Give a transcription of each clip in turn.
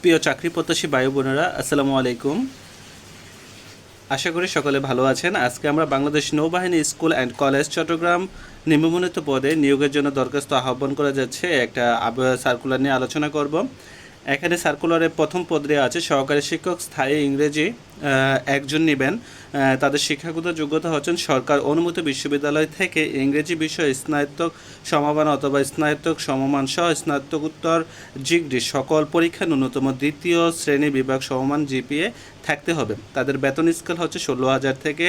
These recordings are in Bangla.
প্রিয় চাকরি প্রত্যাশী ভাই বোনেরা, আসসালামু আলাইকুম। আশা করি সকলে ভালো আছেন। আজকে আমরা বাংলাদেশ নৌবাহিনী স্কুল অ্যান্ড কলেজ চট্টগ্রাম নিম্নবর্ণিত পদে নিয়োগের জন্য দরখাস্ত আহ্বান করা যাচ্ছে একটা সার্কুলার নিয়ে আলোচনা করব। এখানে সার্কুলারের প্রথম পদে আছে সহকারী শিক্ষক, স্থায়ী ইংরেজি একজন নেবেন। তাদের শিক্ষাগত যোগ্যতা হচ্ছেন সরকার অনুমোদিত বিশ্ববিদ্যালয় থেকে ইংরেজি বিষয়ে স্নাতক সমমান অথবা স্নাতক সমমান সহ স্নাতকোত্তর ডিগ্রি সকল পরীক্ষা ন্যূনতম দ্বিতীয় শ্রেণী বিভাগ সমমান জিপিএ থাকতে হবে। তাদের বেতন স্কেল হচ্ছে 16,000 থেকে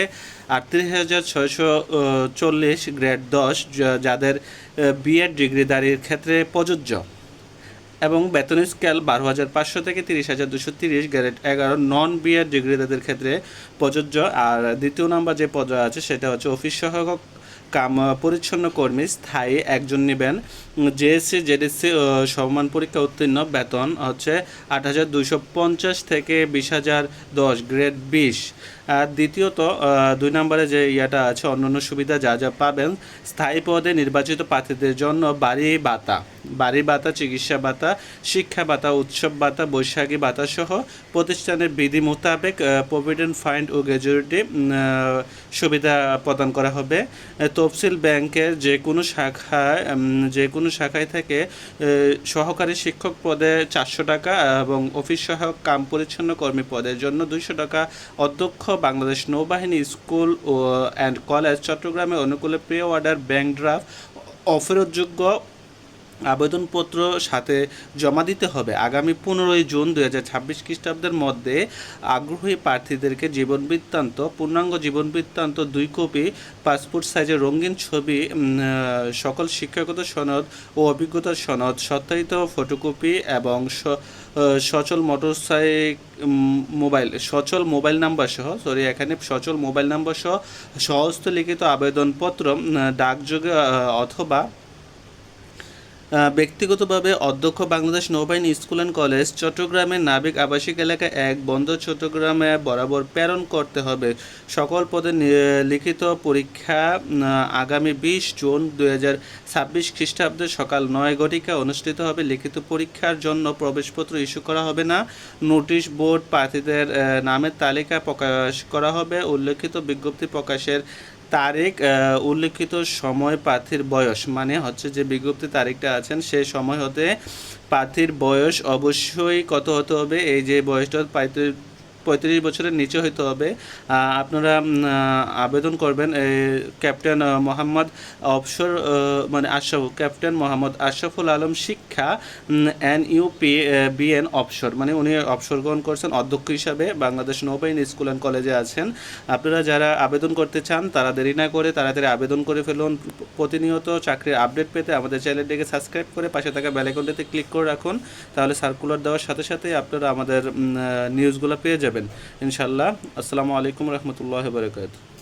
38,640 গ্রেড 10, যাদের বিএড ডিগ্রিধারীর ক্ষেত্রে প্রযোজ্য, এবং বেতন স্কেল 12,500 থেকে 30,230 গ্রেড 11 নন বিএড ডিগ্রিধারীদের ক্ষেত্রে প্রযোজ্য। আর দ্বিতীয় নাম্বার যে পদ আছে সেটা হচ্ছে অফিস সহায়ক কাম পরিচ্ছন্ন কর্মী, স্থায়ী একজন নেবেন। জেএসসি জেডিসি সমমান পরীক্ষা উত্তীর্ণ, বেতন হচ্ছে 8,250 থেকে 20,010 গ্রেড 20। আর দ্বিতীয়ত দুই নম্বরে যে ইয়াটা আছে অন্যান্য সুবিধা যা যা পাবেন, স্থায়ী পদে নির্বাচিত প্রার্থীদের জন্য বাড়ি ভাতা, চিকিৎসা ভাতা, শিক্ষা ভাতা, উৎসব ভাতা, বৈশাখী ভাতা সহ প্রতিষ্ঠানের বিধি মোতাবেক প্রভিডেন্ট ফান্ড ও গ্র্যাজুইটি সুবিধা প্রদান করা হবে। তফসিল ব্যাংকের যে কোনো শাখায় থেকে সহকারী শিক্ষক পদে 400 টাকা এবং অফিস সহায়ক কাম পরিচ্ছন্ন কর্মী পদের জন্য 200 টাকা। অধ্যক্ষ বাংলাদেশ নৌবাহিনী স্কুল ও অ্যান্ড কলেজ চট্টগ্রামের অনুকূলে প্রি অর্ডার ব্যাংক ড্রাফট অফেরতযোগ্য আবেদনপত্র সাথে জমা দিতে হবে। আগামী 15 জুন 2026 খ্রিস্টাব্দের মধ্যে আগ্রহী প্রার্থীদেরকে পূর্ণাঙ্গ জীবন বৃত্তান্ত 2 কপি, পাসপোর্ট সাইজের রঙিন ছবি, সকল শিক্ষাগত সনদ ও অভিজ্ঞতার সনদ, সত্যায়িত ফটোকপি এবং সচল মোবাইল নাম্বার সহ সহস্ত লিখিত আবেদনপত্র ডাকযোগে অথবা ব্যক্তিগতভাবে অধ্যক্ষ বাংলাদেশ নৌবাহিনী স্কুল অ্যান্ড কলেজ চট্টগ্রামের নাবিক আবাসিক এলাকা 1 বন্দর চট্টগ্রামে বরাবর প্রেরণ করতে হবে। সকল পদে লিখিত পরীক্ষা আগামী 20 জুন 2026 খ্রিস্টাব্দে সকাল 9 ঘটিকা অনুষ্ঠিত হবে। লিখিত পরীক্ষার জন্য প্রবেশপত্র ইস্যু করা হবে না। নোটিশ বোর্ড প্রার্থীদের নামের তালিকা প্রকাশ করা হবে। উল্লেখিত বিজ্ঞপ্তি প্রকাশের তারিখ, উল্লেখিত সময়, প্রার্থীর বয়স, মানে হচ্ছে যে বিজ্ঞপ্তি তারিখটা আছেন সেই সময় হতে প্রার্থীর বয়স অবশ্যই কত হতে হবে, এই যে বয়সটা 35 বছরের নিচে হইতে হবে। আপনারা আবেদন করবেন ক্যাপ্টেন মোহাম্মদ ক্যাপ্টেন মোহাম্মদ আশরাফুল আলম, শিক্ষা NUP BN অবসর, মানে উনি অবসর গ্রহণ করছেন অধ্যক্ষ হিসাবে বাংলাদেশ নৌবাহিনী স্কুল অ্যান্ড কলেজে আছেন। আপনারা যারা আবেদন করতে চান তারা দেরি না করে তাড়াতাড়ি আবেদন করে ফেলুন। প্রতিনিয়ত চাকরির আপডেট পেতে আমাদের চ্যানেলটিকে সাবস্ক্রাইব করে পাশে থাকা বেল আইকনটিতে ক্লিক করে রাখুন, তাহলে সার্কুলার দেওয়ার সাথে সাথে আপনারা আমাদের নিউজগুলো পেয়ে যাবেন ইনশাল্লাহ। আসসালামু আলাইকুম রহমতুল্লাহ বারকাতুহু।